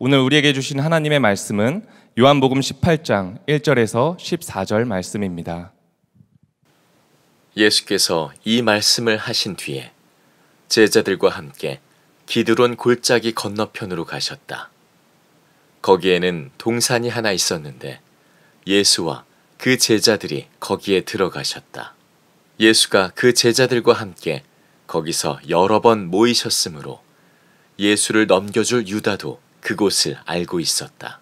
오늘 우리에게 주신 하나님의 말씀은 요한복음 18장 1절에서 14절 말씀입니다. 예수께서 이 말씀을 하신 뒤에 제자들과 함께 기드론 골짜기 건너편으로 가셨다. 거기에는 동산이 하나 있었는데 예수와 그 제자들이 거기에 들어가셨다. 예수가 그 제자들과 함께 거기서 여러 번 모이셨으므로 예수를 넘겨줄 유다도 그곳을 알고 있었다.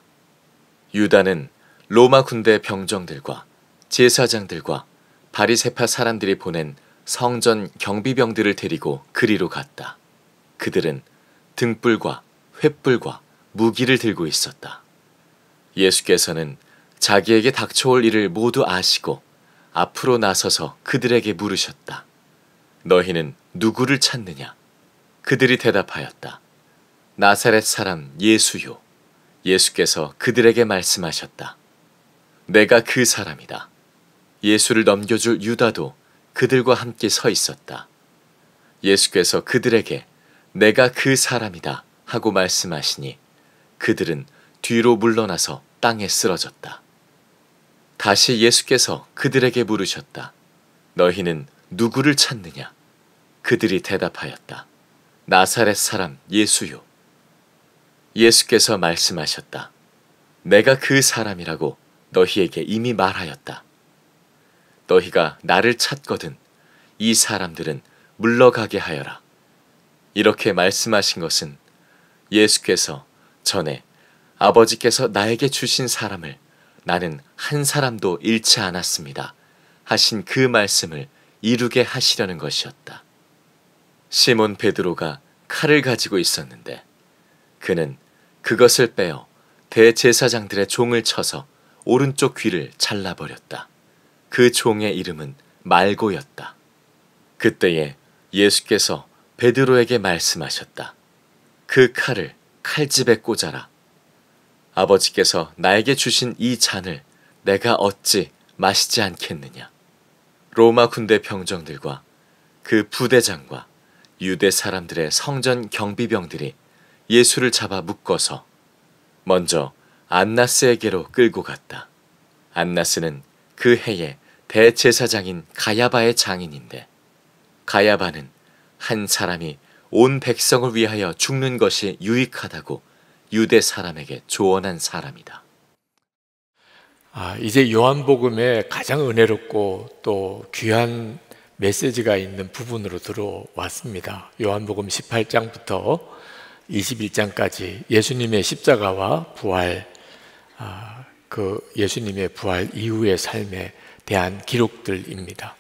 유다는 로마 군대 병정들과 제사장들과 바리새파 사람들이 보낸 성전 경비병들을 데리고 그리로 갔다. 그들은 등불과 횃불과 무기를 들고 있었다. 예수께서는 자기에게 닥쳐올 일을 모두 아시고 앞으로 나서서 그들에게 물으셨다. 너희는 누구를 찾느냐? 그들이 대답하였다. 나사렛 사람 예수요. 예수께서 그들에게 말씀하셨다. 내가 그 사람이다. 예수를 넘겨줄 유다도 그들과 함께 서 있었다. 예수께서 그들에게 내가 그 사람이다 하고 말씀하시니 그들은 뒤로 물러나서 땅에 쓰러졌다. 다시 예수께서 그들에게 물으셨다. 너희는 누구를 찾느냐? 그들이 대답하였다. 나사렛 사람 예수요. 예수께서 말씀하셨다. 내가 그 사람이라고 너희에게 이미 말하였다. 너희가 나를 찾거든 이 사람들은 물러가게 하여라. 이렇게 말씀하신 것은 예수께서 전에 아버지께서 나에게 주신 사람을 나는 한 사람도 잃지 않았습니다 하신 그 말씀을 이루게 하시려는 것이었다. 시몬 베드로가 칼을 가지고 있었는데 그는 그것을 빼어 대제사장들의 종을 쳐서 오른쪽 귀를 잘라버렸다. 그 종의 이름은 말고였다. 그때에 예수께서 베드로에게 말씀하셨다. 그 칼을 칼집에 꽂아라. 아버지께서 나에게 주신 이 잔을 내가 어찌 마시지 않겠느냐. 로마 군대 병정들과 그 부대장과 유대 사람들의 성전 경비병들이 예수를 잡아 묶어서 먼저 안나스에게로 끌고 갔다. 안나스는 그 해에 대제사장인 가야바의 장인인데 가야바는 한 사람이 온 백성을 위하여 죽는 것이 유익하다고 유대 사람에게 조언한 사람이다. 이제 요한복음에 가장 은혜롭고 또 귀한 메시지가 있는 부분으로 들어왔습니다. 요한복음 18장부터 21장까지 예수님의 십자가와 부활, 그 예수님의 부활 이후의 삶에 대한 기록들입니다.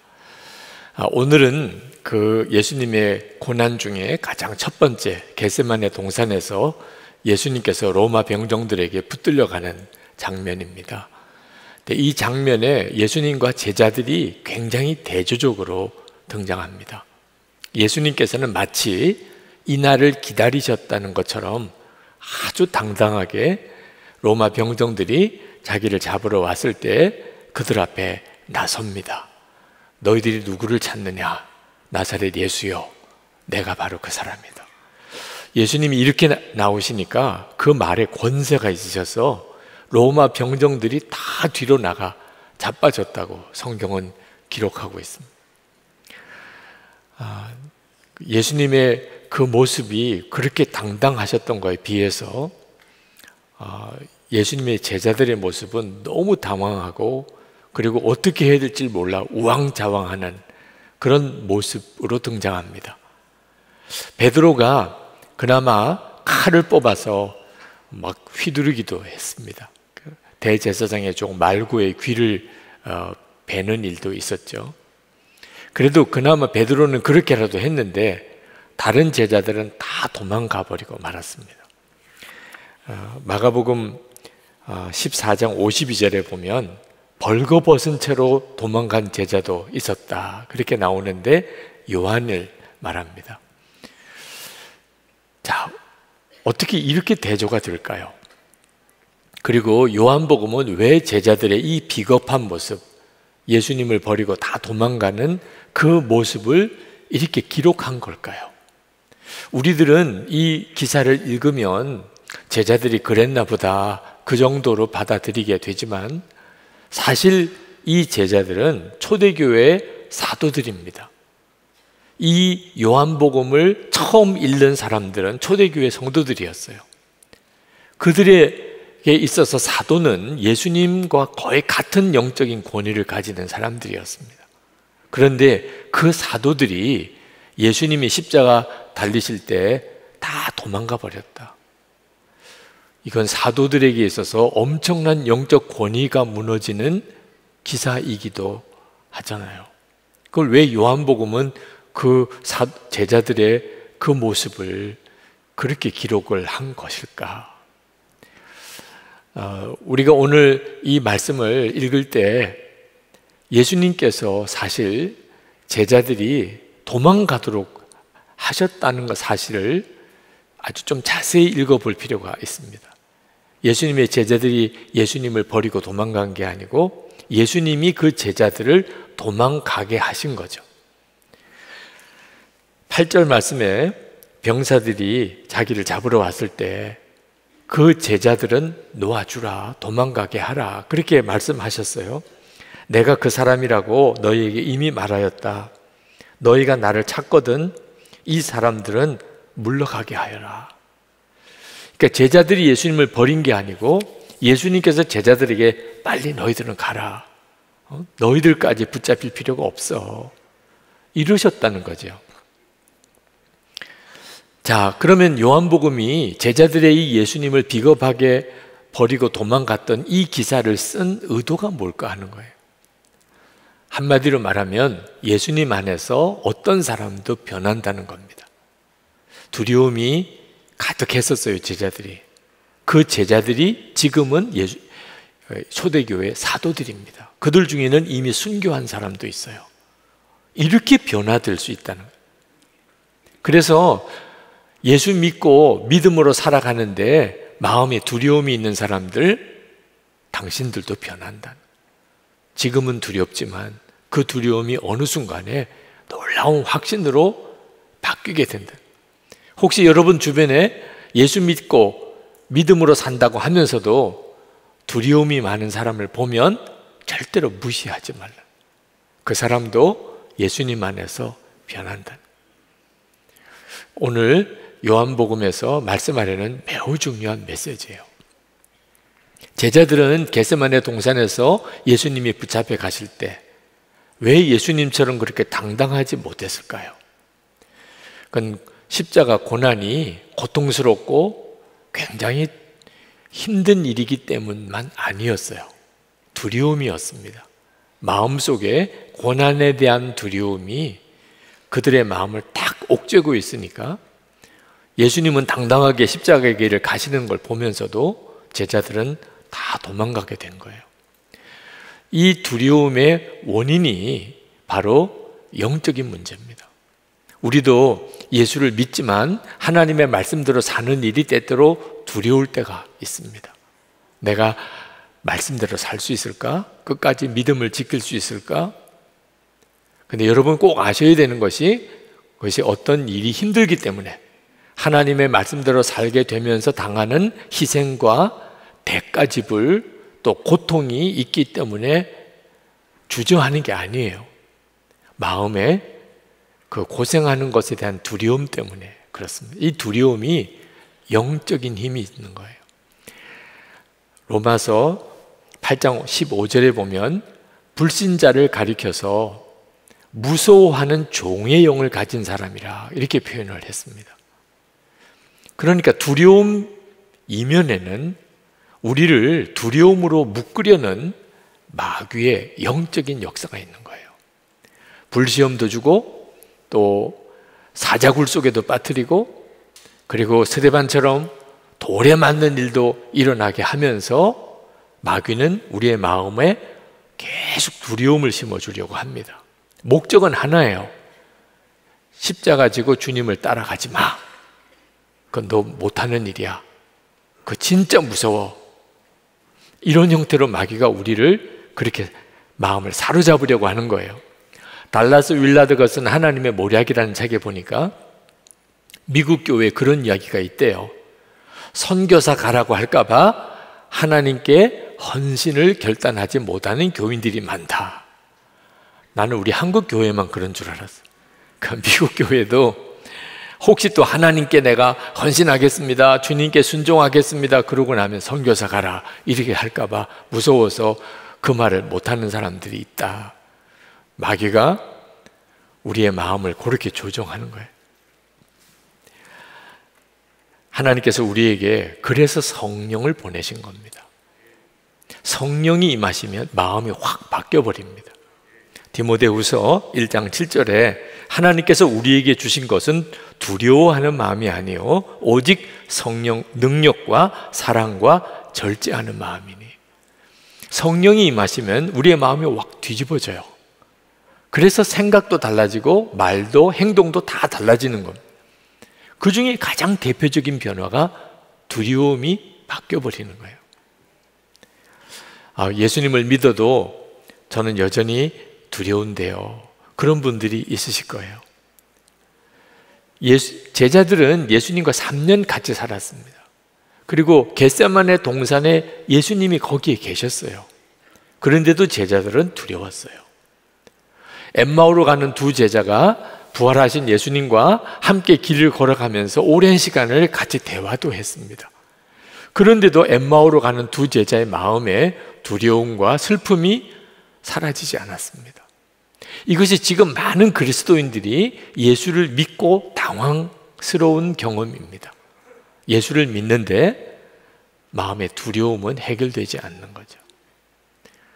오늘은 그 예수님의 고난 중에 가장 첫 번째 겟세마네 동산에서 예수님께서 로마 병정들에게 붙들려가는 장면입니다. 이 장면에 예수님과 제자들이 굉장히 대조적으로 등장합니다. 예수님께서는 마치 이 날을 기다리셨다는 것처럼 아주 당당하게 로마 병정들이 자기를 잡으러 왔을 때 그들 앞에 나섭니다. 너희들이 누구를 찾느냐? 나사렛 예수요. 내가 바로 그 사람이다. 예수님이 이렇게 나오시니까 그 말에 권세가 있으셔서 로마 병정들이 다 뒤로 나가 자빠졌다고 성경은 기록하고 있습니다. 예수님의 그 모습이 그렇게 당당하셨던 거에 비해서 예수님의 제자들의 모습은 너무 당황하고 그리고 어떻게 해야 될지 몰라 우왕좌왕하는 그런 모습으로 등장합니다. 베드로가 그나마 칼을 뽑아서 막 휘두르기도 했습니다. 대제사장의 종 말고의 귀를 베는 일도 있었죠. 그래도 그나마 베드로는 그렇게라도 했는데 다른 제자들은 다 도망가 버리고 말았습니다. 마가복음 14장 52절에 보면 벌거벗은 채로 도망간 제자도 있었다 그렇게 나오는데 요한을 말합니다. 자, 어떻게 이렇게 대조가 될까요? 그리고 요한복음은 왜 제자들의 이 비겁한 모습, 예수님을 버리고 다 도망가는 그 모습을 이렇게 기록한 걸까요? 우리들은 이 기사를 읽으면 제자들이 그랬나 보다 그 정도로 받아들이게 되지만 사실 이 제자들은 초대교회의 사도들입니다. 이 요한복음을 처음 읽는 사람들은 초대교회 성도들이었어요. 그들에게 있어서 사도는 예수님과 거의 같은 영적인 권위를 가지는 사람들이었습니다. 그런데 그 사도들이 예수님이 십자가 달리실 때 다 도망가 버렸다. 이건 사도들에게 있어서 엄청난 영적 권위가 무너지는 기사이기도 하잖아요. 그걸 왜 요한복음은 그 제자들의 그 모습을 그렇게 기록을 한 것일까? 우리가 오늘 이 말씀을 읽을 때 예수님께서 사실 제자들이 도망가도록 하셨다는 것 사실을 아주 좀 자세히 읽어볼 필요가 있습니다. 예수님의 제자들이 예수님을 버리고 도망간 게 아니고 예수님이 그 제자들을 도망가게 하신 거죠. 8절 말씀에 병사들이 자기를 잡으러 왔을 때 그 제자들은 놓아주라, 도망가게 하라, 그렇게 말씀하셨어요. 내가 그 사람이라고 너희에게 이미 말하였다. 너희가 나를 찾거든 이 사람들은 물러가게 하여라. 그러니까 제자들이 예수님을 버린 게 아니고 예수님께서 제자들에게 빨리 너희들은 가라, 너희들까지 붙잡힐 필요가 없어, 이러셨다는 거죠. 자, 그러면 요한복음이 제자들의 이 예수님을 비겁하게 버리고 도망갔던 이 기사를 쓴 의도가 뭘까 하는 거예요. 한마디로 말하면 예수님 안에서 어떤 사람도 변한다는 겁니다. 두려움이 가득했었어요, 제자들이. 그 제자들이 지금은 초대교회 사도들입니다. 그들 중에는 이미 순교한 사람도 있어요. 이렇게 변화될 수 있다는 거예요. 그래서 예수 믿고 믿음으로 살아가는데 마음에 두려움이 있는 사람들, 당신들도 변한다. 지금은 두렵지만 그 두려움이 어느 순간에 놀라운 확신으로 바뀌게 된다. 혹시 여러분 주변에 예수 믿고 믿음으로 산다고 하면서도 두려움이 많은 사람을 보면 절대로 무시하지 말라. 그 사람도 예수님 안에서 변한다. 오늘 요한복음에서 말씀하려는 매우 중요한 메시지예요. 제자들은 겟세마네 동산에서 예수님이 붙잡혀 가실 때 왜 예수님처럼 그렇게 당당하지 못했을까요? 그건 십자가 고난이 고통스럽고 굉장히 힘든 일이기 때문만 아니었어요. 두려움이었습니다. 마음속에 고난에 대한 두려움이 그들의 마음을 딱 옥죄고 있으니까 예수님은 당당하게 십자가의 길을 가시는 걸 보면서도 제자들은 다 도망가게 된 거예요. 이 두려움의 원인이 바로 영적인 문제입니다. 우리도 예수를 믿지만 하나님의 말씀대로 사는 일이 때때로 두려울 때가 있습니다. 내가 말씀대로 살 수 있을까? 끝까지 믿음을 지킬 수 있을까? 근데 여러분 꼭 아셔야 되는 것이 그것이 어떤 일이 힘들기 때문에 하나님의 말씀대로 살게 되면서 당하는 희생과 대가지불 또 고통이 있기 때문에 주저하는 게 아니에요. 마음에 그 고생하는 것에 대한 두려움 때문에 그렇습니다. 이 두려움이 영적인 힘이 있는 거예요. 로마서 8장 15절에 보면 불신자를 가리켜서 무서워하는 종의 영을 가진 사람이라 이렇게 표현을 했습니다. 그러니까 두려움 이면에는 우리를 두려움으로 묶으려는 마귀의 영적인 역사가 있는 거예요. 불시험도 주고 또 사자굴 속에도 빠뜨리고 그리고 스데반처럼 돌에 맞는 일도 일어나게 하면서 마귀는 우리의 마음에 계속 두려움을 심어주려고 합니다. 목적은 하나예요. 십자가 지고 주님을 따라가지 마. 그건 너 못하는 일이야. 그거 진짜 무서워. 이런 형태로 마귀가 우리를 그렇게 마음을 사로잡으려고 하는 거예요. 달라스 윌라드가 쓴 하나님의 모략이라는 책에 보니까 미국 교회에 그런 이야기가 있대요. 선교사 가라고 할까봐 하나님께 헌신을 결단하지 못하는 교인들이 많다. 나는 우리 한국 교회만 그런 줄 알았어. 그 미국 교회도 혹시 또 하나님께 내가 헌신하겠습니다, 주님께 순종하겠습니다 그러고 나면 선교사 가라 이렇게 할까봐 무서워서 그 말을 못하는 사람들이 있다. 마귀가 우리의 마음을 그렇게 조종하는 거예요. 하나님께서 우리에게 그래서 성령을 보내신 겁니다. 성령이 임하시면 마음이 확 바뀌어버립니다. 디모데후서 1장 7절에 하나님께서 우리에게 주신 것은 두려워하는 마음이 아니요 오직 성령 능력과 사랑과 절제하는 마음이니. 성령이 임하시면 우리의 마음이 확 뒤집어져요. 그래서 생각도 달라지고 말도 행동도 다 달라지는 겁니다. 그 중에 가장 대표적인 변화가 두려움이 바뀌어버리는 거예요. 예수님을 믿어도 저는 여전히 두려운데요. 그런 분들이 있으실 거예요. 제자들은 예수님과 3년 같이 살았습니다. 그리고 겟세마네 동산에 예수님이 거기에 계셨어요. 그런데도 제자들은 두려웠어요. 엠마오로 가는 두 제자가 부활하신 예수님과 함께 길을 걸어가면서 오랜 시간을 같이 대화도 했습니다. 그런데도 엠마오로 가는 두 제자의 마음에 두려움과 슬픔이 사라지지 않았습니다. 이것이 지금 많은 그리스도인들이 예수를 믿고 당황스러운 경험입니다. 예수를 믿는데 마음의 두려움은 해결되지 않는 거죠.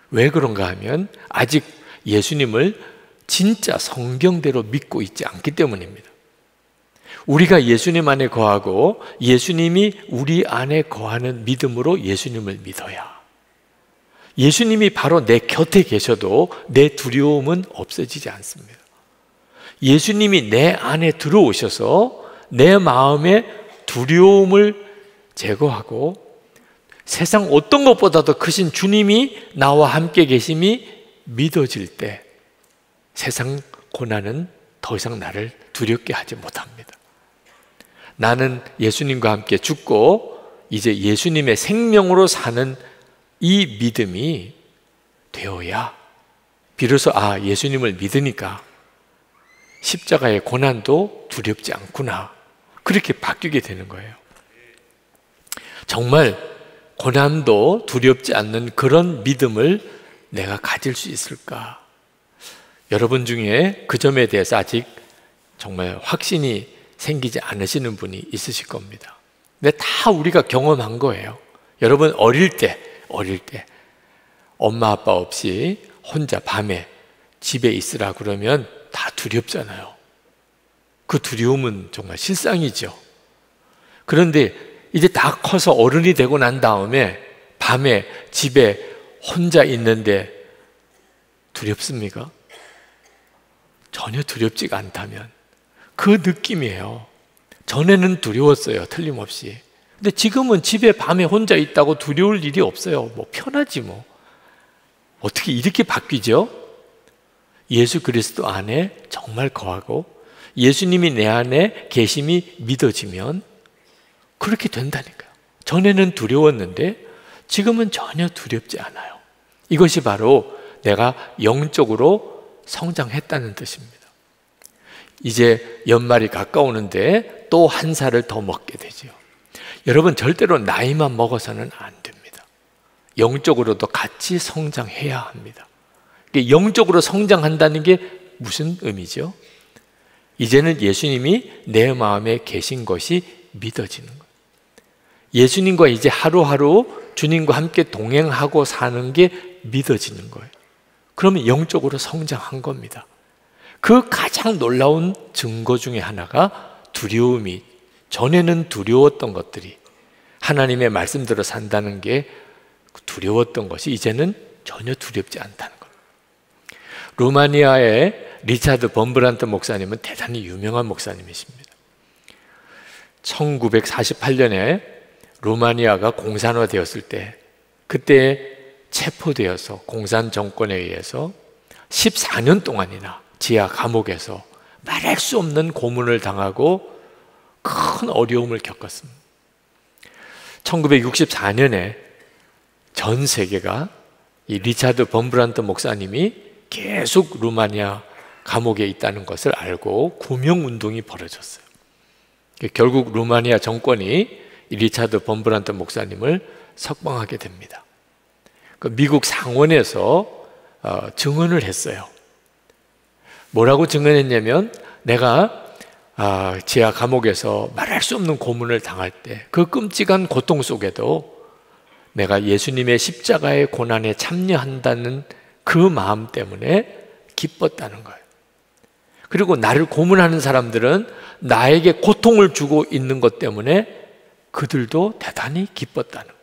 왜 그런가 하면 아직 예수님을 진짜 성경대로 믿고 있지 않기 때문입니다. 우리가 예수님 안에 거하고 예수님이 우리 안에 거하는 믿음으로 예수님을 믿어야, 예수님이 바로 내 곁에 계셔도 내 두려움은 없어지지 않습니다. 예수님이 내 안에 들어오셔서 내 마음의 두려움을 제거하고 세상 어떤 것보다도 크신 주님이 나와 함께 계심이 믿어질 때 세상 고난은 더 이상 나를 두렵게 하지 못합니다. 나는 예수님과 함께 죽고 이제 예수님의 생명으로 사는 이 믿음이 되어야 비로소 예수님을 믿으니까 십자가의 고난도 두렵지 않구나, 그렇게 바뀌게 되는 거예요. 정말 고난도 두렵지 않는 그런 믿음을 내가 가질 수 있을까? 여러분 중에 그 점에 대해서 아직 정말 확신이 생기지 않으시는 분이 있으실 겁니다. 근데 다 우리가 경험한 거예요. 여러분 어릴 때 엄마 아빠 없이 혼자 밤에 집에 있으라 그러면 다 두렵잖아요. 그 두려움은 정말 실상이죠. 그런데 이제 다 커서 어른이 되고 난 다음에 밤에 집에 혼자 있는데 두렵습니까? 전혀 두렵지가 않다면 그 느낌이에요. 전에는 두려웠어요, 틀림없이. 근데 지금은 집에 밤에 혼자 있다고 두려울 일이 없어요. 편하지 뭐. 어떻게 이렇게 바뀌죠? 예수 그리스도 안에 정말 거하고 예수님이 내 안에 계심이 믿어지면 그렇게 된다니까요. 전에는 두려웠는데 지금은 전혀 두렵지 않아요. 이것이 바로 내가 영적으로 성장했다는 뜻입니다. 이제 연말이 가까우는데 또 한 살을 더 먹게 되죠. 여러분 절대로 나이만 먹어서는 안 됩니다. 영적으로도 같이 성장해야 합니다. 영적으로 성장한다는 게 무슨 의미죠? 이제는 예수님이 내 마음에 계신 것이 믿어지는 거예요. 예수님과 이제 하루하루 주님과 함께 동행하고 사는 게 믿어지는 거예요. 그러면 영적으로 성장한 겁니다. 그 가장 놀라운 증거 중에 하나가 두려움이, 전에는 두려웠던 것들이 하나님의 말씀대로 산다는 게 두려웠던 것이 이제는 전혀 두렵지 않다는 것. 루마니아의 리차드 범브란트 목사님은 대단히 유명한 목사님이십니다. 1948년에 루마니아가 공산화되었을 때 그때 체포되어서 공산 정권에 의해서 14년 동안이나 지하 감옥에서 말할 수 없는 고문을 당하고 큰 어려움을 겪었습니다. 1964년에 전 세계가 이 리차드 범브란트 목사님이 계속 루마니아 감옥에 있다는 것을 알고 구명운동이 벌어졌어요. 결국 루마니아 정권이 이 리차드 범브란트 목사님을 석방하게 됩니다. 미국 상원에서 증언을 했어요. 뭐라고 증언했냐면, 내가 지하 감옥에서 말할 수 없는 고문을 당할 때 그 끔찍한 고통 속에도 내가 예수님의 십자가의 고난에 참여한다는 그 마음 때문에 기뻤다는 거예요. 그리고 나를 고문하는 사람들은 나에게 고통을 주고 있는 것 때문에 그들도 대단히 기뻤다는 거예요.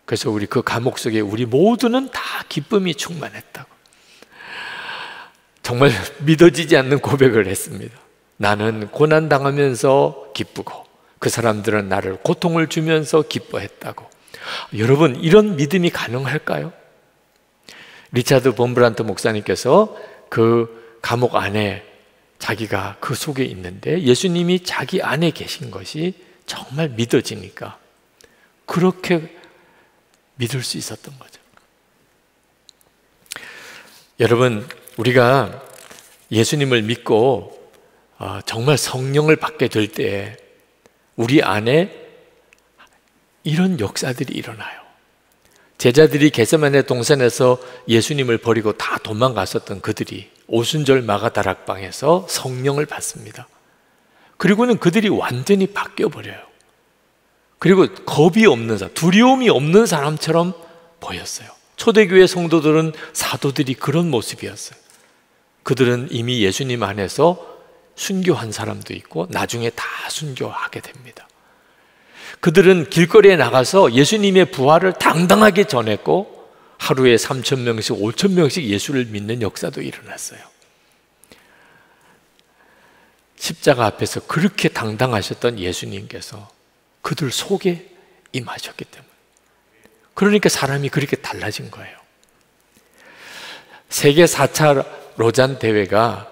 그래서 우리 그 감옥 속에 우리 모두는 다 기쁨이 충만했다고. 정말 믿어지지 않는 고백을 했습니다. 나는 고난당하면서 기쁘고 그 사람들은 나를 고통을 주면서 기뻐했다고. 여러분, 이런 믿음이 가능할까요? 리차드 범브란트 목사님께서 그 감옥 안에 자기가 그 속에 있는데 예수님이 자기 안에 계신 것이 정말 믿어지니까 그렇게 믿을 수 있었던 거죠. 여러분, 우리가 예수님을 믿고 정말 성령을 받게 될 때 우리 안에 이런 역사들이 일어나요. 제자들이 겟세마네 동산에서 예수님을 버리고 다 도망갔었던 그들이 오순절 마가다락방에서 성령을 받습니다. 그리고는 그들이 완전히 바뀌어버려요. 그리고 겁이 없는 사람, 두려움이 없는 사람처럼 보였어요. 초대교회 성도들은 사도들이 그런 모습이었어요. 그들은 이미 예수님 안에서 순교한 사람도 있고 나중에 다 순교하게 됩니다. 그들은 길거리에 나가서 예수님의 부활을 당당하게 전했고 하루에 3,000명씩 5,000명씩 예수를 믿는 역사도 일어났어요. 십자가 앞에서 그렇게 당당하셨던 예수님께서 그들 속에 임하셨기 때문에, 그러니까 사람이 그렇게 달라진 거예요. 세계 4차 로잔 대회가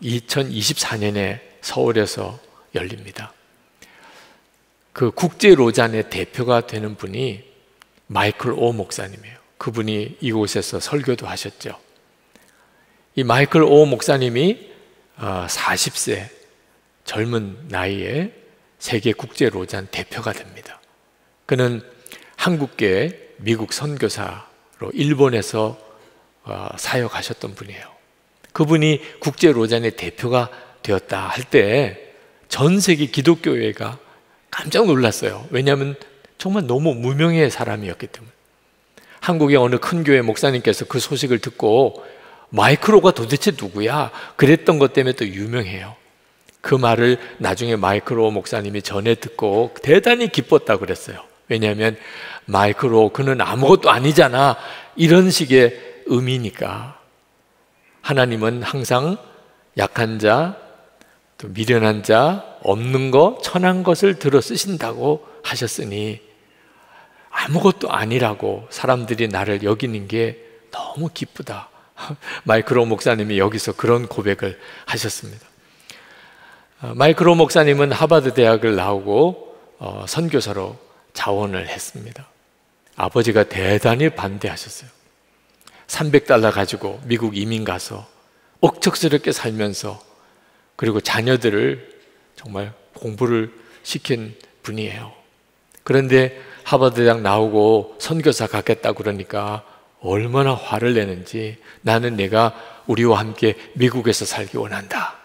2024년에 서울에서 열립니다. 그 국제 로잔의 대표가 되는 분이 마이클 오 목사님이에요. 그분이 이곳에서 설교도 하셨죠. 이 마이클 오 목사님이 40세 젊은 나이에 세계 국제 로잔 대표가 됩니다. 그는 한국계 미국 선교사로 일본에서 사역하셨던 분이에요. 그분이 국제 로잔의 대표가 되었다 할 때 전 세계 기독교회가 깜짝 놀랐어요. 왜냐하면 정말 너무 무명의 사람이었기 때문에. 한국의 어느 큰 교회 목사님께서 그 소식을 듣고 마이클 오가 도대체 누구야? 그랬던 것 때문에 또 유명해요. 그 말을 나중에 마이클 오 목사님이 전해 듣고 대단히 기뻤다고 그랬어요. 왜냐하면 마이클 오, 그는 아무것도 아니잖아, 이런 식의 의미니까. 하나님은 항상 약한 자, 또 미련한 자, 없는 것, 천한 것을 들어 쓰신다고 하셨으니 아무것도 아니라고 사람들이 나를 여기는 게 너무 기쁘다. 마이클 오 목사님이 여기서 그런 고백을 하셨습니다. 마이클 오 목사님은 하버드 대학을 나오고 선교사로 자원을 했습니다. 아버지가 대단히 반대하셨어요. 300달러 가지고 미국 이민 가서 억척스럽게 살면서, 그리고 자녀들을 정말 공부를 시킨 분이에요. 그런데 하버드 대학 나오고 선교사 가겠다고 그러니까 얼마나 화를 내는지, 나는 내가 우리와 함께 미국에서 살기 원한다.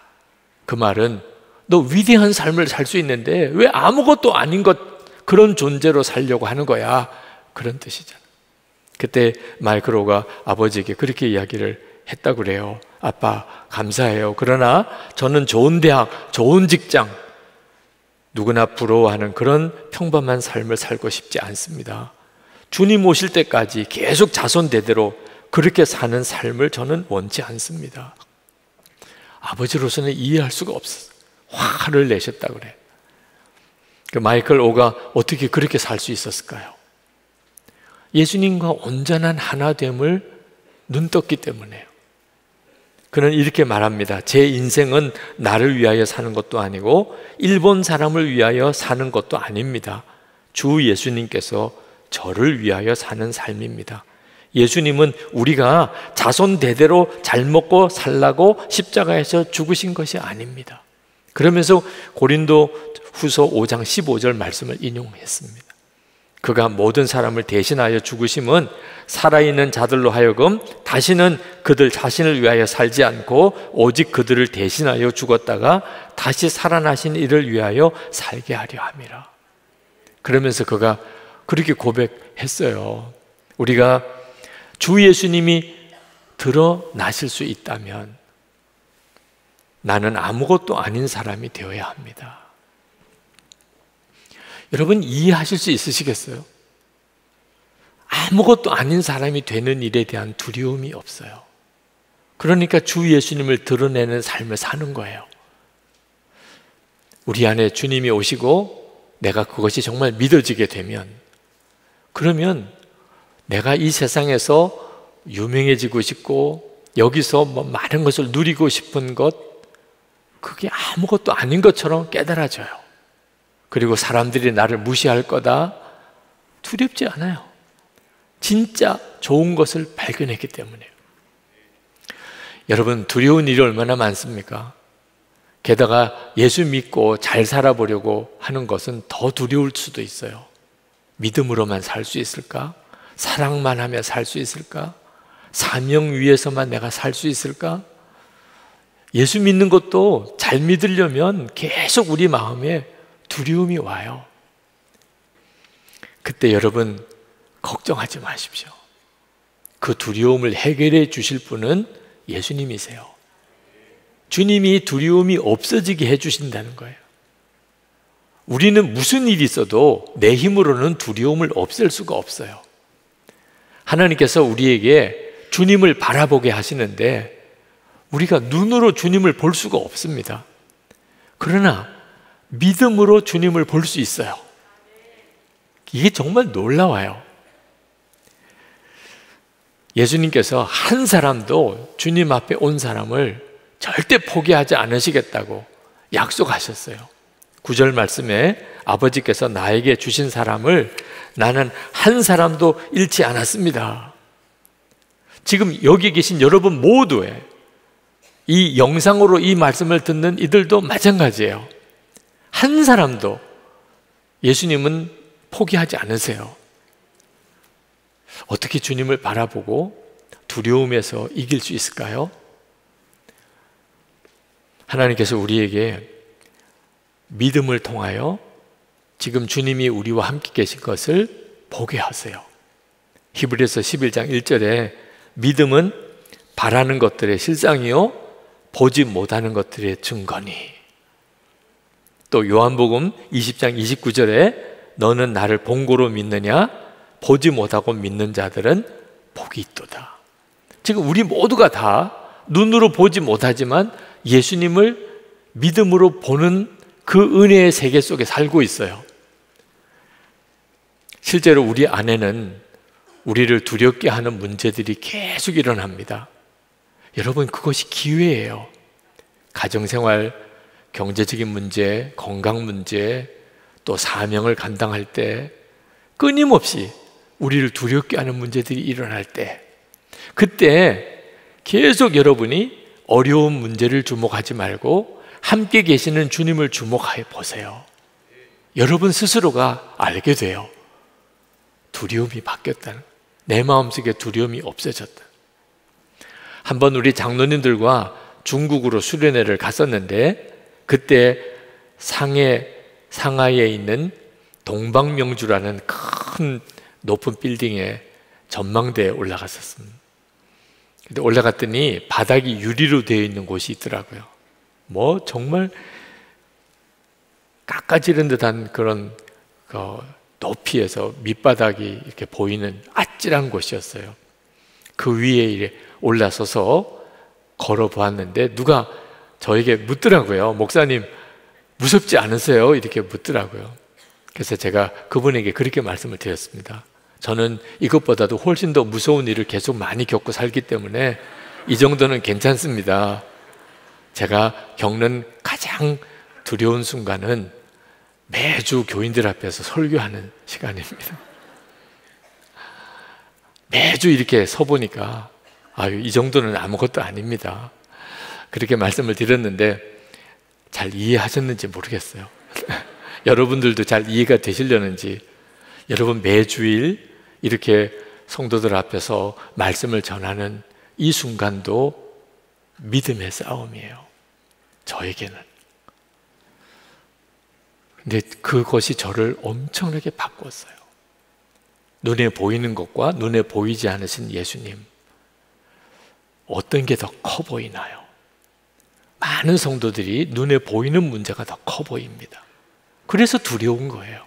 그 말은 너 위대한 삶을 살 수 있는데 왜 아무것도 아닌 그런 존재로 살려고 하는 거야, 그런 뜻이잖아. 그때 마이클 오가 아버지에게 그렇게 이야기를 했다고 그래요. 아빠, 감사해요. 그러나 저는 좋은 대학, 좋은 직장, 누구나 부러워하는 그런 평범한 삶을 살고 싶지 않습니다. 주님 오실 때까지 계속 자손 대대로 그렇게 사는 삶을 저는 원치 않습니다. 아버지로서는 이해할 수가 없었어요. 화를 내셨다고 그래요. 그 마이클 오가 어떻게 그렇게 살 수 있었을까요? 예수님과 온전한 하나됨을 눈떴기 때문에요. 그는 이렇게 말합니다. 제 인생은 나를 위하여 사는 것도 아니고 일본 사람을 위하여 사는 것도 아닙니다. 주 예수님께서 저를 위하여 사는 삶입니다. 예수님은 우리가 자손 대대로 잘 먹고 살라고 십자가에서 죽으신 것이 아닙니다. 그러면서 고린도 후서 5장 15절 말씀을 인용했습니다. 그가 모든 사람을 대신하여 죽으심은 살아있는 자들로 하여금 다시는 그들 자신을 위하여 살지 않고 오직 그들을 대신하여 죽었다가 다시 살아나신 이를 위하여 살게 하려 함이라. 그러면서 그가 그렇게 고백했어요. 우리가 주 예수님이 드러나실 수 있다면 나는 아무것도 아닌 사람이 되어야 합니다. 여러분 이해하실 수 있으시겠어요? 아무것도 아닌 사람이 되는 일에 대한 두려움이 없어요. 그러니까 주 예수님을 드러내는 삶을 사는 거예요. 우리 안에 주님이 오시고 내가 그것이 정말 믿어지게 되면, 그러면 내가 이 세상에서 유명해지고 싶고 여기서 뭐 많은 것을 누리고 싶은 것, 그게 아무것도 아닌 것처럼 깨달아져요. 그리고 사람들이 나를 무시할 거다, 두렵지 않아요. 진짜 좋은 것을 발견했기 때문에요. 여러분, 두려운 일이 얼마나 많습니까? 게다가 예수 믿고 잘 살아보려고 하는 것은 더 두려울 수도 있어요. 믿음으로만 살 수 있을까? 사랑만 하며 살 수 있을까? 사명 위에서만 내가 살 수 있을까? 예수 믿는 것도 잘 믿으려면 계속 우리 마음에 두려움이 와요. 그때 여러분 걱정하지 마십시오. 그 두려움을 해결해 주실 분은 예수님이세요. 주님이 두려움이 없어지게 해주신다는 거예요. 우리는 무슨 일이 있어도 내 힘으로는 두려움을 없앨 수가 없어요. 하나님께서 우리에게 주님을 바라보게 하시는데 우리가 눈으로 주님을 볼 수가 없습니다. 그러나 믿음으로 주님을 볼 수 있어요. 이게 정말 놀라워요. 예수님께서 한 사람도 주님 앞에 온 사람을 절대 포기하지 않으시겠다고 약속하셨어요. 9절 말씀에 아버지께서 나에게 주신 사람을 나는 한 사람도 잃지 않았습니다. 지금 여기 계신 여러분 모두의 이 영상으로 이 말씀을 듣는 이들도 마찬가지예요. 한 사람도 예수님은 포기하지 않으세요. 어떻게 주님을 바라보고 두려움에서 이길 수 있을까요? 하나님께서 우리에게 믿음을 통하여 지금 주님이 우리와 함께 계신 것을 보게 하세요. 히브리서 11장 1절에 믿음은 바라는 것들의 실상이요 보지 못하는 것들의 증거니. 또 요한복음 20장 29절에 너는 나를 본고로 믿느냐? 보지 못하고 믿는 자들은 복이 있도다. 지금 우리 모두가 다 눈으로 보지 못하지만 예수님을 믿음으로 보는 그 은혜의 세계 속에 살고 있어요. 실제로 우리 안에는 우리를 두렵게 하는 문제들이 계속 일어납니다. 여러분, 그것이 기회예요. 가정생활, 경제적인 문제, 건강 문제, 또 사명을 감당할 때 끊임없이 우리를 두렵게 하는 문제들이 일어날 때, 그때 계속 여러분이 어려운 문제를 주목하지 말고 함께 계시는 주님을 주목해 보세요. 여러분 스스로가 알게 돼요. 두려움이 바뀌었다는, 내 마음속에 두려움이 없어졌다. 한번 우리 장로님들과 중국으로 수련회를 갔었는데 그때 상하이에 있는 동방명주라는 큰 높은 빌딩에 전망대에 올라갔었습니다. 근데 올라갔더니 바닥이 유리로 되어 있는 곳이 있더라고요. 뭐 정말 깎아지른 듯한 그런 높이에서 밑바닥이 이렇게 보이는 아찔한 곳이었어요. 그 위에 올라서서 걸어보았는데 누가 저에게 묻더라고요. 목사님 무섭지 않으세요? 이렇게 묻더라고요. 그래서 제가 그분에게 그렇게 말씀을 드렸습니다. 저는 이것보다도 훨씬 더 무서운 일을 계속 많이 겪고 살기 때문에 이 정도는 괜찮습니다. 제가 겪는 가장 두려운 순간은 매주 교인들 앞에서 설교하는 시간입니다. 매주 이렇게 서보니까 아유, 이 정도는 아무것도 아닙니다. 그렇게 말씀을 드렸는데 잘 이해하셨는지 모르겠어요. 여러분들도 잘 이해가 되시려는지. 여러분, 매주일 이렇게 성도들 앞에서 말씀을 전하는 이 순간도 믿음의 싸움이에요, 저에게는. 근데 그것이 저를 엄청나게 바꿨어요. 눈에 보이는 것과 눈에 보이지 않으신 예수님, 어떤 게 더 커 보이나요? 많은 성도들이 눈에 보이는 문제가 더 커 보입니다. 그래서 두려운 거예요.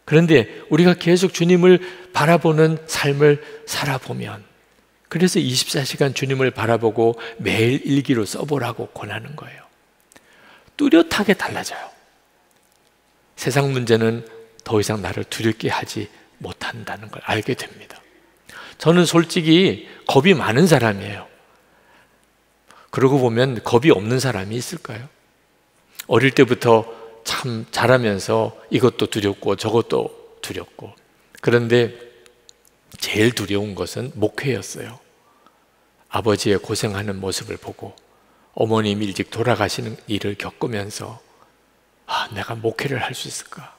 그런데 우리가 계속 주님을 바라보는 삶을 살아보면, 그래서 24시간 주님을 바라보고 매일 일기로 써보라고 권하는 거예요. 뚜렷하게 달라져요. 세상 문제는 더 이상 나를 두렵게 하지 못한다는 걸 알게 됩니다. 저는 솔직히 겁이 많은 사람이에요. 그러고 보면 겁이 없는 사람이 있을까요? 어릴 때부터 참 자라면서 이것도 두렵고 저것도 두렵고, 그런데 제일 두려운 것은 목회였어요. 아버지의 고생하는 모습을 보고 어머님 일찍 돌아가시는 일을 겪으면서 내가 목회를 할 수 있을까?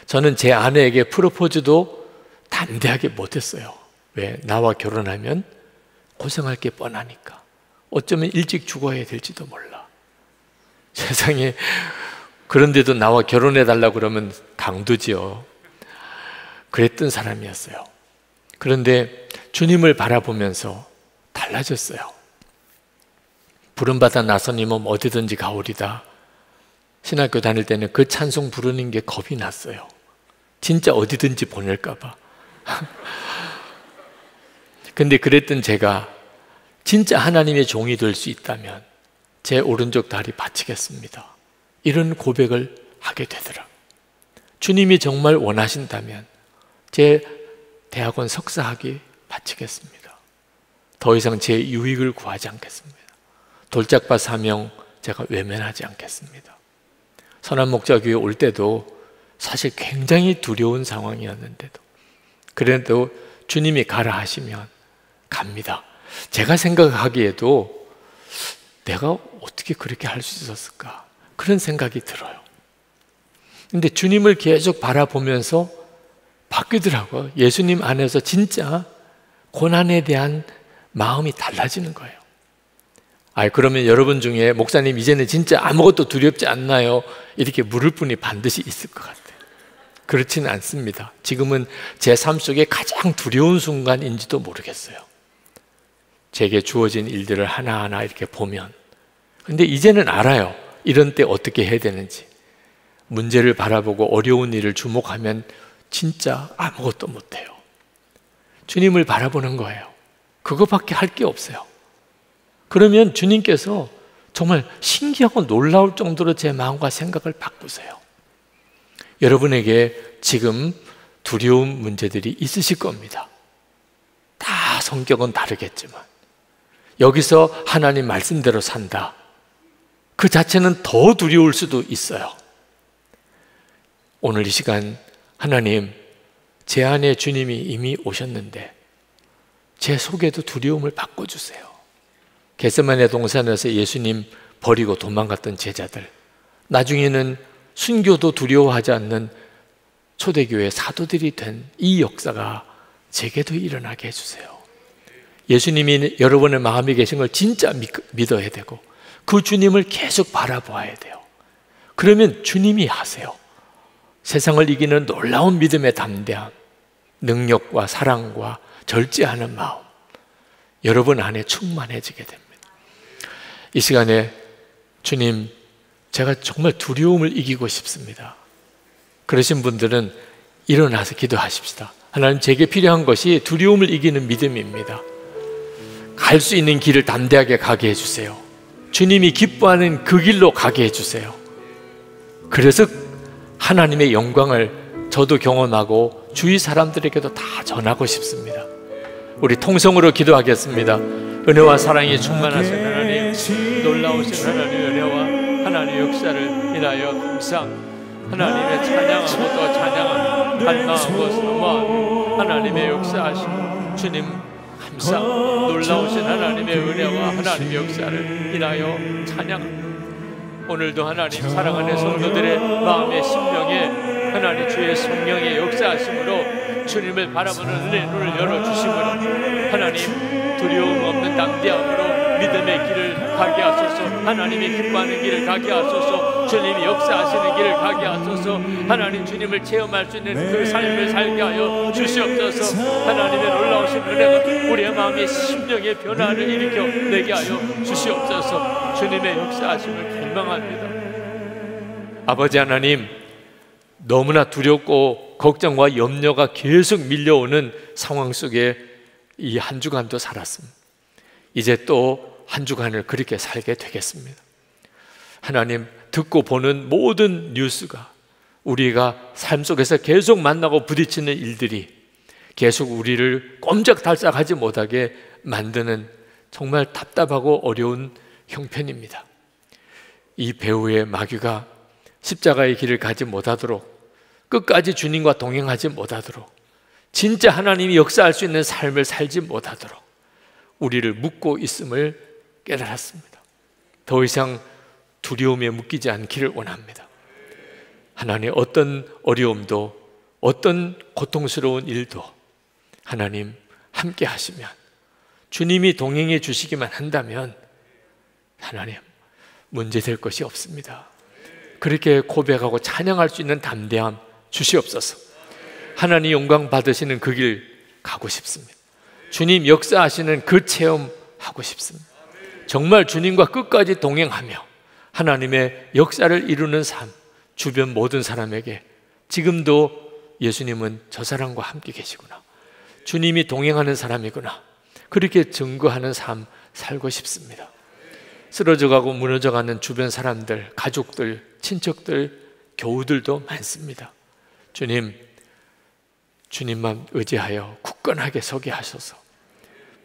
저는 제 아내에게 프로포즈도 담대하게 못했어요. 왜? 나와 결혼하면 고생할 게 뻔하니까. 어쩌면 일찍 죽어야 될지도 몰라. 세상에, 그런데도 나와 결혼해달라고 그러면 강도지요. 그랬던 사람이었어요. 그런데 주님을 바라보면서 달라졌어요. 부름받아 나선 몸 어디든지 가오리다. 신학교 다닐 때는 그 찬송 부르는 게 겁이 났어요. 진짜 어디든지 보낼까 봐. 근데 그랬던 제가 진짜 하나님의 종이 될 수 있다면 제 오른쪽 다리 바치겠습니다, 이런 고백을 하게 되더라. 주님이 정말 원하신다면 제 대학원 석사학위 바치겠습니다. 더 이상 제 유익을 구하지 않겠습니다. 돌짝밭 사명 제가 외면하지 않겠습니다. 선한목자교회 올 때도 사실 굉장히 두려운 상황이었는데도, 그래도 주님이 가라 하시면 갑니다. 제가 생각하기에도 내가 어떻게 그렇게 할 수 있었을까, 그런 생각이 들어요. 근데 주님을 계속 바라보면서 바뀌더라고요. 예수님 안에서 진짜 고난에 대한 마음이 달라지는 거예요. 그러면 여러분 중에 목사님 이제는 진짜 아무것도 두렵지 않나요? 이렇게 물을 분이 반드시 있을 것 같아요. 그렇지는 않습니다. 지금은 제 삶 속에 가장 두려운 순간인지도 모르겠어요. 제게 주어진 일들을 하나하나 이렇게 보면. 근데 이제는 알아요. 이런 때 어떻게 해야 되는지. 문제를 바라보고 어려운 일을 주목하면 진짜 아무것도 못해요. 주님을 바라보는 거예요. 그거밖에 할 게 없어요. 그러면 주님께서 정말 신기하고 놀라울 정도로 제 마음과 생각을 바꾸세요. 여러분에게 지금 두려운 문제들이 있으실 겁니다. 다 성격은 다르겠지만 여기서 하나님 말씀대로 산다, 그 자체는 더 두려울 수도 있어요. 오늘 이 시간 하나님, 제 안에 주님이 이미 오셨는데 제 속에도 두려움을 바꿔주세요. 겟세마네 동산에서 예수님 버리고 도망갔던 제자들, 나중에는 순교도 두려워하지 않는 초대교회 사도들이 된 이 역사가 제게도 일어나게 해주세요. 예수님이 여러분의 마음에 계신 걸 진짜 믿어야 되고 그 주님을 계속 바라보아야 돼요. 그러면 주님이 하세요. 세상을 이기는 놀라운 믿음의 담대함, 능력과 사랑과 절제하는 마음, 여러분 안에 충만해지게 됩니다. 이 시간에 주님, 제가 정말 두려움을 이기고 싶습니다. 그러신 분들은 일어나서 기도하십시다. 하나님, 제게 필요한 것이 두려움을 이기는 믿음입니다. 갈 수 있는 길을 담대하게 가게 해주세요. 주님이 기뻐하는 그 길로 가게 해주세요. 그래서 하나님의 영광을 저도 경험하고 주위 사람들에게도 다 전하고 싶습니다. 우리 통성으로 기도하겠습니다. 은혜와 사랑이 충만하신 하나님, 놀라우신 하나님의 은혜와 하나님의 역사를 인하여 감사합니다. 하나님의 찬양하고 또 찬양한 마음과 사모하며 하나님의 역사하심 주님 감사 놀라우신 하나님의 은혜와 하나님의 역사를 인하여 찬양합니다. 오늘도 하나님 사랑하는 성도들의 마음의 심령에 하나님 주의 성령의 역사하심으로 주님을 바라보는 은혜의 눈을 열어주심으로 하나님 두려움 없는 담대함으로 믿음의 길을 가게 하소서. 하나님이 기뻐하는 길을 가게 하소서. 주님이 역사하시는 길을 가게 하소서. 하나님 주님을 체험할 수 있는 그 삶을 살게 하여 주시옵소서. 하나님의 놀라우신 은혜가 우리의 마음의 심령의 변화를 일으켜 내게 하여 주시옵소서. 주님의 역사하심을 갈망합니다. 아버지 하나님, 너무나 두렵고 걱정과 염려가 계속 밀려오는 상황 속에 이 한 주간도 살았습니다. 이제 또 한 주간을 그렇게 살게 되겠습니다. 하나님, 듣고 보는 모든 뉴스가 우리가 삶 속에서 계속 만나고 부딪히는 일들이 계속 우리를 꼼짝달싹하지 못하게 만드는 정말 답답하고 어려운 형편입니다. 이 배우의 마귀가 십자가의 길을 가지 못하도록, 끝까지 주님과 동행하지 못하도록, 진짜 하나님이 역사할 수 있는 삶을 살지 못하도록 우리를 묶고 있음을 깨달았습니다. 더 이상 두려움에 묶이지 않기를 원합니다. 하나님, 어떤 어려움도 어떤 고통스러운 일도 하나님 함께 하시면, 주님이 동행해 주시기만 한다면 하나님 문제될 것이 없습니다. 그렇게 고백하고 찬양할 수 있는 담대함 주시옵소서. 하나님 영광 받으시는 그 길 가고 싶습니다. 주님 역사하시는 그 체험 하고 싶습니다. 정말 주님과 끝까지 동행하며 하나님의 역사를 이루는 삶, 주변 모든 사람에게 지금도 예수님은 저 사람과 함께 계시구나, 주님이 동행하는 사람이구나, 그렇게 증거하는 삶 살고 싶습니다. 쓰러져가고 무너져가는 주변 사람들, 가족들, 친척들, 교우들도 많습니다. 주님, 주님만 의지하여 굳건하게 서게 하셔서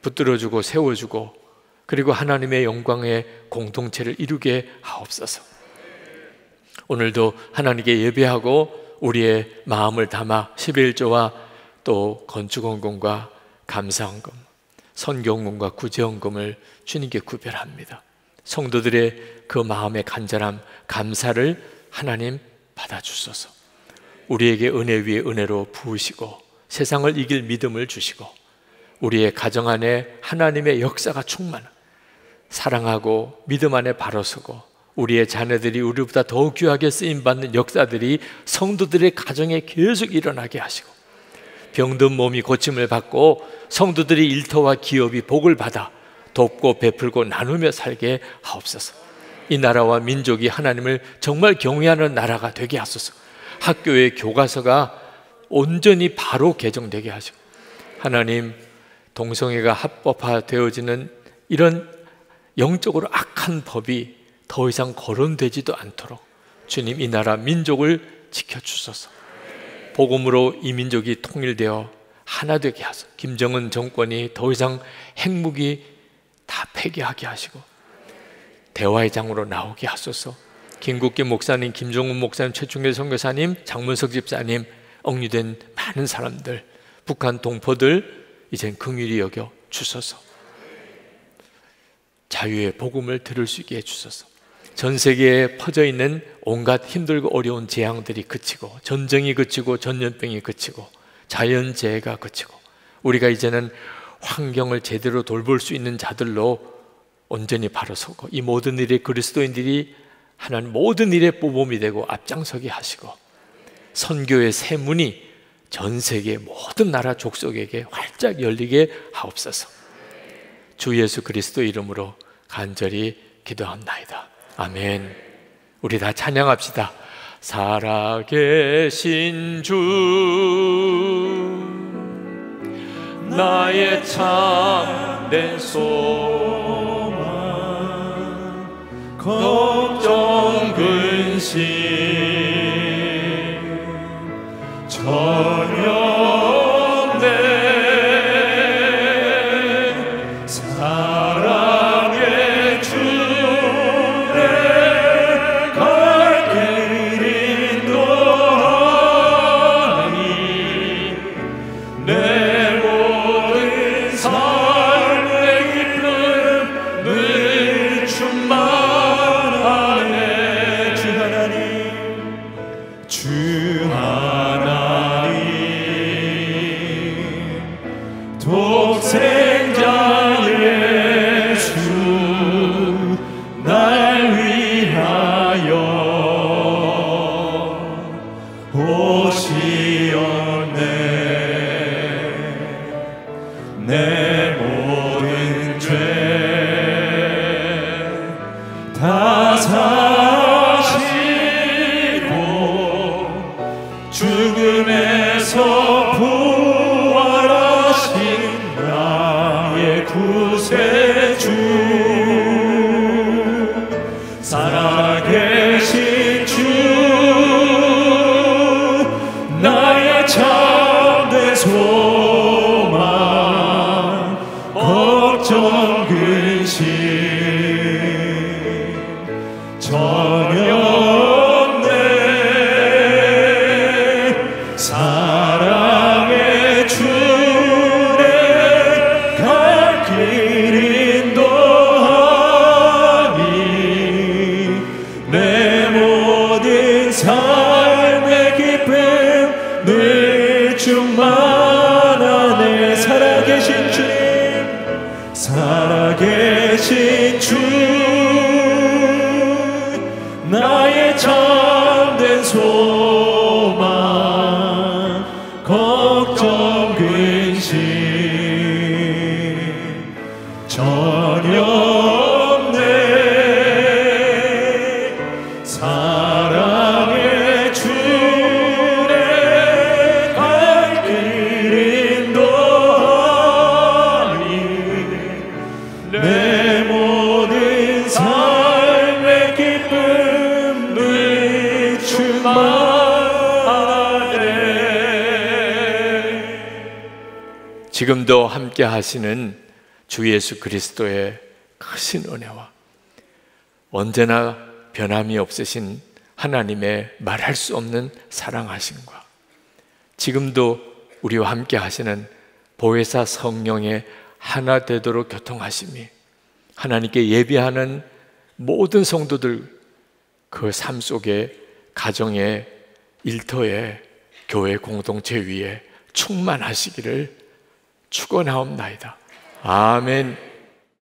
붙들어주고 세워주고, 그리고 하나님의 영광의 공동체를 이루게 하옵소서. 오늘도 하나님께 예배하고 우리의 마음을 담아 11조와 또 건축헌금과 감사헌금, 선교헌금과 구제헌금을 주님께 구별합니다. 성도들의 그 마음의 간절함, 감사를 하나님 받아주소서. 우리에게 은혜 위에 은혜로 부으시고 세상을 이길 믿음을 주시고, 우리의 가정 안에 하나님의 역사가 충만한, 사랑하고 믿음 안에 바로 서고 우리의 자녀들이 우리보다 더욱 귀하게 쓰임받는 역사들이 성도들의 가정에 계속 일어나게 하시고, 병든 몸이 고침을 받고 성도들이 일터와 기업이 복을 받아 돕고 베풀고 나누며 살게 하옵소서. 이 나라와 민족이 하나님을 정말 경외하는 나라가 되게 하소서. 학교의 교과서가 온전히 바로 개정되게 하시고, 하나님 동성애가 합법화되어지는 이런 영적으로 악한 법이 더 이상 거론되지도 않도록 주님 이 나라 민족을 지켜주소서. 복음으로 이 민족이 통일되어 하나 되게 하소서. 김정은 정권이 더 이상 핵무기 다 폐기하게 하시고 대화의 장으로 나오게 하소서. 김국기 목사님, 김종훈 목사님, 최충길 선교사님, 장문석 집사님, 억류된 많은 사람들, 북한 동포들 이젠 긍휼히 여겨 주소서. 자유의 복음을 들을 수 있게 해주소서. 전 세계에 퍼져 있는 온갖 힘들고 어려운 재앙들이 그치고, 전쟁이 그치고, 전염병이 그치고, 자연재해가 그치고, 우리가 이제는 환경을 제대로 돌볼 수 있는 자들로 온전히 바로 서고, 이 모든 일에 그리스도인들이 하나님 모든 일의 모범이 되고 앞장서게 하시고, 선교의 새 문이 전 세계 모든 나라 족속에게 활짝 열리게 하옵소서. 주 예수 그리스도 이름으로 간절히 기도합나이다. 아멘. 우리 다 찬양합시다. 살아계신 주, 나의 참된 소망, 걱정 근심 전혀 내 사랑의 주내 갈 길 인도하니 내 모든 삶의 기쁨 늘 충만하네. 살아계신 주님, 살아계신 주, 나의 참된 소망, 걱정 근심 전혀 없네. 사랑의 주내 갈 길 인도하니 내 모든 삶의 기쁨 늘 충만하네. 지금도 함께 하시는 주 예수 그리스도의 크신 은혜와 언제나 변함이 없으신 하나님의 말할 수 없는 사랑하심과 지금도 우리와 함께 하시는 보혜사 성령의 하나 되도록 교통하심이 하나님께 예배하는 모든 성도들 그 삶 속에, 가정에, 일터에, 교회 공동체 위에 충만하시기를 축원하옵나이다. 아멘.